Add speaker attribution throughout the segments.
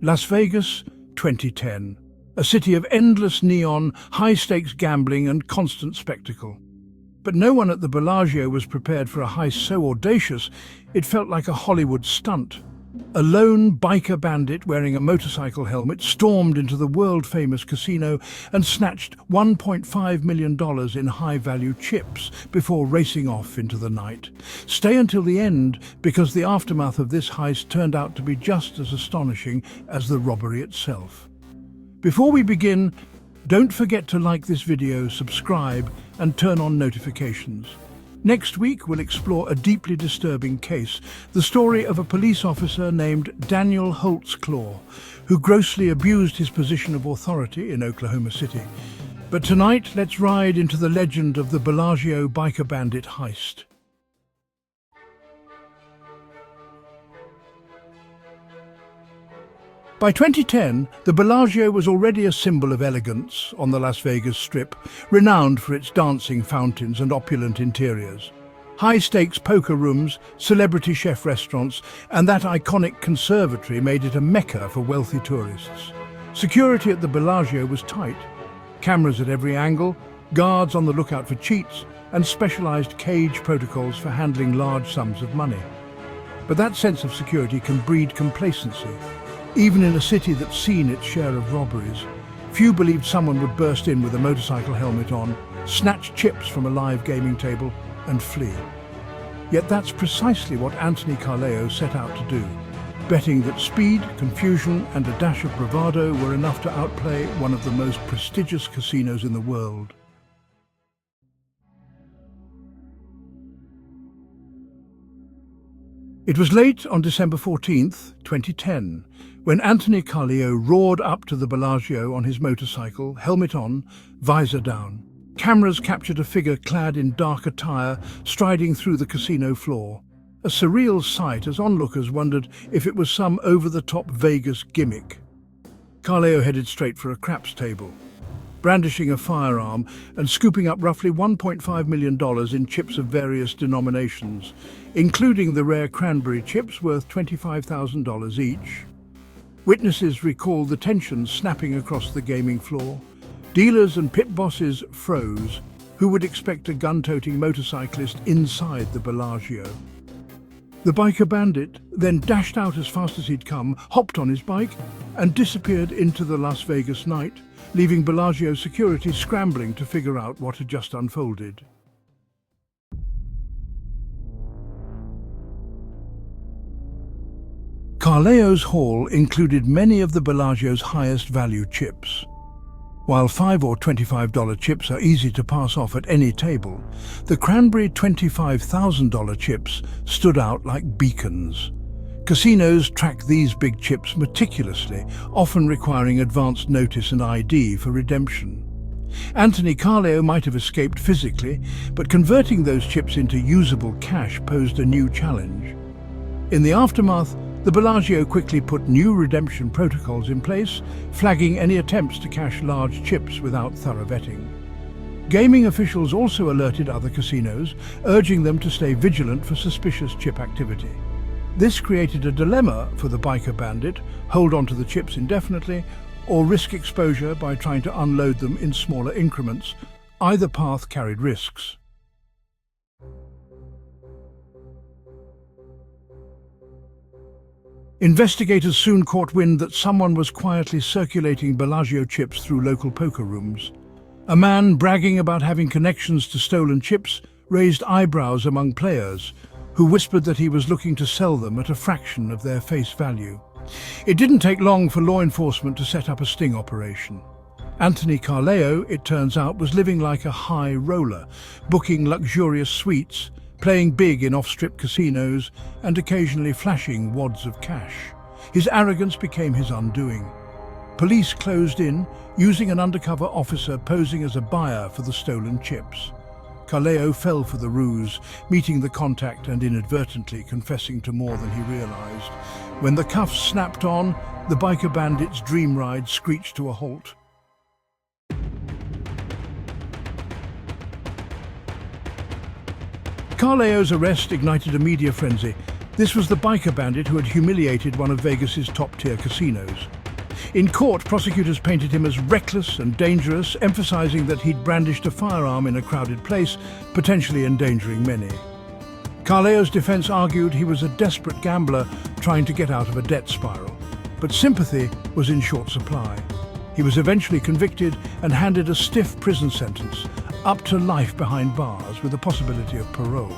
Speaker 1: Las Vegas, 2010. A city of endless neon, high-stakes gambling and constant spectacle. But no one at the Bellagio was prepared for a heist so audacious, it felt like a Hollywood stunt. A lone biker bandit wearing a motorcycle helmet stormed into the world-famous casino and snatched $1.5 million in high-value chips before racing off into the night. Stay until the end, because the aftermath of this heist turned out to be just as astonishing as the robbery itself. Before we begin, don't forget to like this video, subscribe, and turn on notifications. Next week, we'll explore a deeply disturbing case, the story of a police officer named Daniel Holtzclaw, who grossly abused his position of authority in Oklahoma City. But tonight, let's ride into the legend of the Bellagio biker bandit heist. By 2010, the Bellagio was already a symbol of elegance on the Las Vegas Strip, renowned for its dancing fountains and opulent interiors. High-stakes poker rooms, celebrity chef restaurants, and that iconic conservatory made it a mecca for wealthy tourists. Security at the Bellagio was tight. Cameras at every angle, guards on the lookout for cheats, and specialized cage protocols for handling large sums of money. But that sense of security can breed complacency. Even in a city that's seen its share of robberies, few believed someone would burst in with a motorcycle helmet on, snatch chips from a live gaming table, and flee. Yet that's precisely what Anthony Carleo set out to do, betting that speed, confusion, and a dash of bravado were enough to outplay one of the most prestigious casinos in the world. It was late on December 14th, 2010, when Anthony Carleo roared up to the Bellagio on his motorcycle, helmet on, visor down. Cameras captured a figure clad in dark attire, striding through the casino floor. A surreal sight as onlookers wondered if it was some over-the-top Vegas gimmick. Carleo headed straight for a craps table, brandishing a firearm and scooping up roughly $1.5 million in chips of various denominations, including the rare cranberry chips worth $25,000 each. Witnesses recalled the tension snapping across the gaming floor. Dealers and pit bosses froze. Who would expect a gun-toting motorcyclist inside the Bellagio? The biker bandit then dashed out as fast as he'd come, hopped on his bike, and disappeared into the Las Vegas night, leaving Bellagio security scrambling to figure out what had just unfolded. Carleo's haul included many of the Bellagio's highest value chips. While $5 or $25 chips are easy to pass off at any table, the cranberry $25,000 chips stood out like beacons. Casinos track these big chips meticulously, often requiring advance notice and ID for redemption. Anthony Carleo might have escaped physically, but converting those chips into usable cash posed a new challenge. In the aftermath, the Bellagio quickly put new redemption protocols in place, flagging any attempts to cash large chips without thorough vetting. Gaming officials also alerted other casinos, urging them to stay vigilant for suspicious chip activity. This created a dilemma for the biker bandit: hold on to the chips indefinitely, or risk exposure by trying to unload them in smaller increments. Either path carried risks. Investigators soon caught wind that someone was quietly circulating Bellagio chips through local poker rooms. A man bragging about having connections to stolen chips raised eyebrows among players, who whispered that he was looking to sell them at a fraction of their face value. It didn't take long for law enforcement to set up a sting operation. Anthony Carleo, it turns out, was living like a high roller, booking luxurious suites, playing big in off-strip casinos, and occasionally flashing wads of cash. His arrogance became his undoing. Police closed in, using an undercover officer posing as a buyer for the stolen chips. Carleo fell for the ruse, meeting the contact and inadvertently confessing to more than he realized. When the cuffs snapped on, the biker bandit's dream ride screeched to a halt. Carleo's arrest ignited a media frenzy, This was the biker bandit who had humiliated one of Vegas's top-tier casinos. In court, prosecutors painted him as reckless and dangerous, emphasizing that he'd brandished a firearm in a crowded place, potentially endangering many. Carleo's defense argued he was a desperate gambler trying to get out of a debt spiral, but sympathy was in short supply. He was eventually convicted and handed a stiff prison sentence, up to life behind bars with the possibility of parole.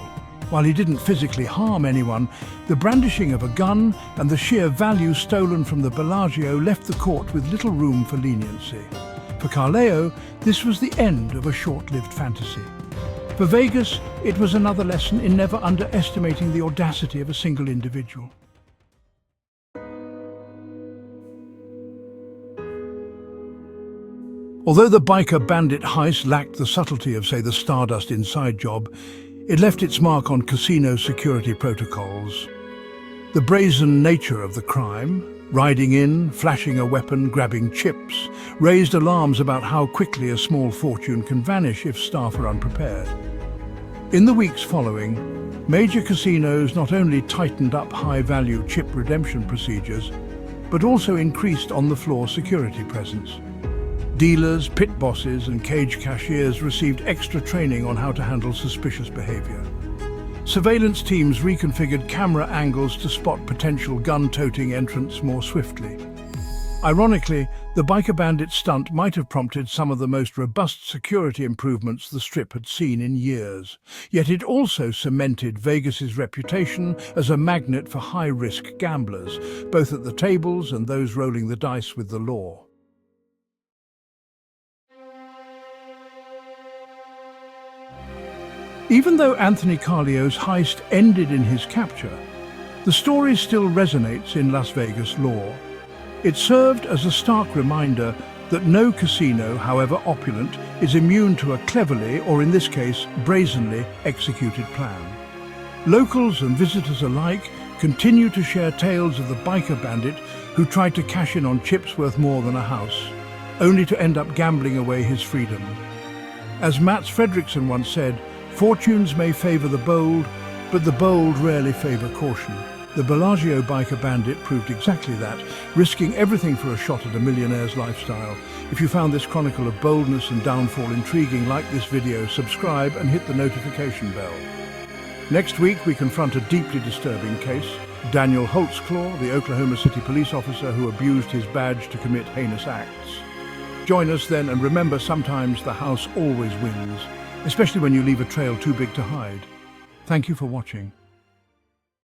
Speaker 1: While he didn't physically harm anyone, the brandishing of a gun and the sheer value stolen from the Bellagio left the court with little room for leniency. For Carleo, this was the end of a short-lived fantasy. For Vegas, it was another lesson in never underestimating the audacity of a single individual. Although the biker bandit heist lacked the subtlety of, say, the Stardust inside job, it left its mark on casino security protocols. The brazen nature of the crime, riding in, flashing a weapon, grabbing chips, raised alarms about how quickly a small fortune can vanish if staff are unprepared. In the weeks following, major casinos not only tightened up high-value chip redemption procedures, but also increased on-the-floor security presence. Dealers, pit bosses and cage cashiers received extra training on how to handle suspicious behavior. Surveillance teams reconfigured camera angles to spot potential gun-toting entrants more swiftly. Ironically, the biker bandit stunt might have prompted some of the most robust security improvements the Strip had seen in years. Yet it also cemented Vegas's reputation as a magnet for high-risk gamblers, both at the tables and those rolling the dice with the law. Even though Anthony Carleo's heist ended in his capture, the story still resonates in Las Vegas lore. It served as a stark reminder that no casino, however opulent, is immune to a cleverly, or in this case, brazenly, executed plan. Locals and visitors alike continue to share tales of the biker bandit who tried to cash in on chips worth more than a house, only to end up gambling away his freedom. As Fredriksson once said, "Fortunes may favor the bold, but the bold rarely favor caution." The Bellagio biker bandit proved exactly that, risking everything for a shot at a millionaire's lifestyle. If you found this chronicle of boldness and downfall intriguing, like this video, subscribe and hit the notification bell. Next week, we confront a deeply disturbing case: Daniel Holtzclaw, the Oklahoma City police officer who abused his badge to commit heinous acts. Join us then, and remember, sometimes the house always wins, especially when you leave a trail too big to hide. Thank you for watching.